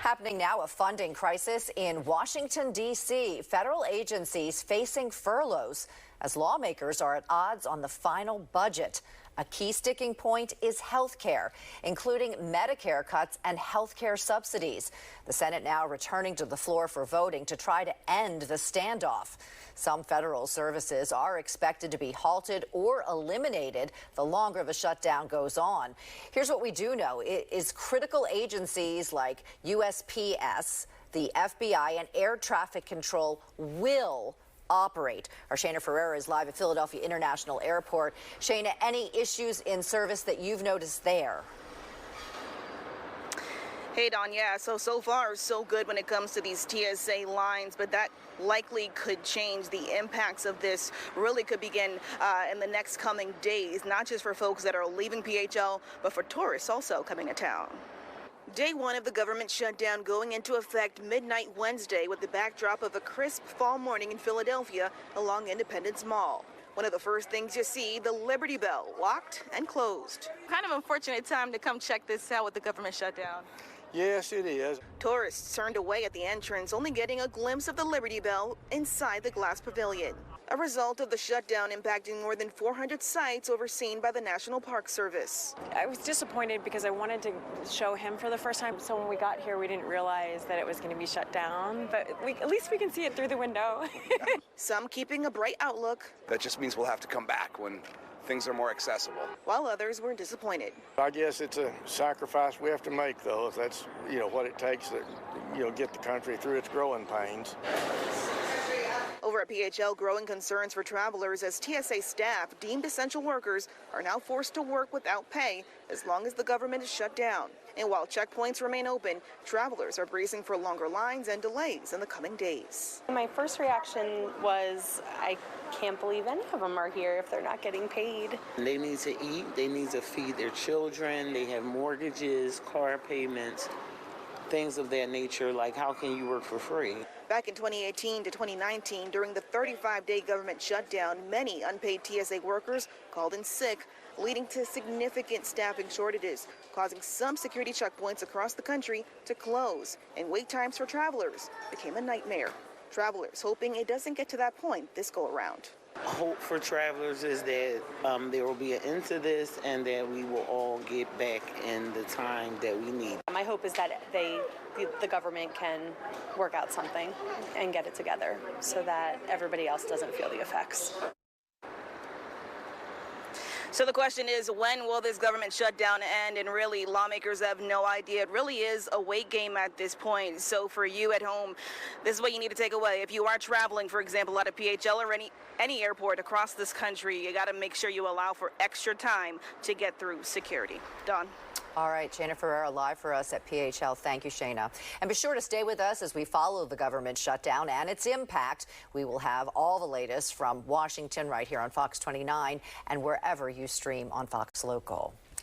Happening now, a funding crisis in Washington, D.C. Federal agencies facing furloughs as lawmakers are at odds on the final budget. A key sticking point is health care, including Medicare cuts and health care subsidies. The Senate now returning to the floor for voting to try to end the standoff. Some federal services are expected to be halted or eliminated the longer the shutdown goes on. Here's what we do know is critical agencies like USPS, the FBI, and air traffic control will operate. Our Shaynah Ferreira is live at Philadelphia International Airport. Shaynah, any issues in service that you've noticed there? Hey, Don, yeah, so far so good when it comes to these TSA lines, but that likely could change. The impacts of this really could begin in the next coming days, not just for folks that are leaving PHL, but for tourists also coming to town. Day one of the government shutdown going into effect midnight Wednesday with the backdrop of a crisp fall morning in Philadelphia along Independence Mall. One of the first things you see, the Liberty Bell, locked and closed. Kind of unfortunate time to come check this out with the government shutdown. Yes, it is. Tourists turned away at the entrance, only getting a glimpse of the Liberty Bell inside the glass pavilion. A result of the shutdown impacting more than 400 sites overseen by the National Park Service. I was disappointed because I wanted to show him for the first time. So when we got here, we didn't realize that it was going to be shut down, but at least we can see it through the window. Some keeping a bright outlook. That just means we'll have to come back when things are more accessible. While others were disappointed. I guess it's a sacrifice we have to make, though, if that's, what it takes to, get the country through its growing pains. Over at PHL, growing concerns for travelers as TSA staff deemed essential workers are now forced to work without pay as long as the government is shut down. And while checkpoints remain open, travelers are bracing for longer lines and delays in the coming days. My first reaction was, I can't believe any of them are here if they're not getting paid. They need to eat, they need to feed their children, they have mortgages, car payments, things of that nature, like how can you work for free? Back in 2018 to 2019, during the 35-day government shutdown, many unpaid TSA workers called in sick, leading to significant staffing shortages, causing some security checkpoints across the country to close, and wait times for travelers became a nightmare. Travelers hoping it doesn't get to that point this go around. Hope for travelers is that there will be an end to this and that we will all get back in the time that we need. My hope is that the government can work out something and get it together so that everybody else doesn't feel the effects. So the question is, when will this government shutdown end? And really, lawmakers have no idea. It really is a wait game at this point. So for you at home, this is what you need to take away. If you are traveling, for example, out of PHL or any airport across this country, you got to make sure you allow for extra time to get through security. Don. All right, Shaynah Ferreira live for us at PHL. Thank you, Shaynah. And be sure to stay with us as we follow the government shutdown and its impact. We will have all the latest from Washington right here on Fox 29 and wherever you stream on Fox Local.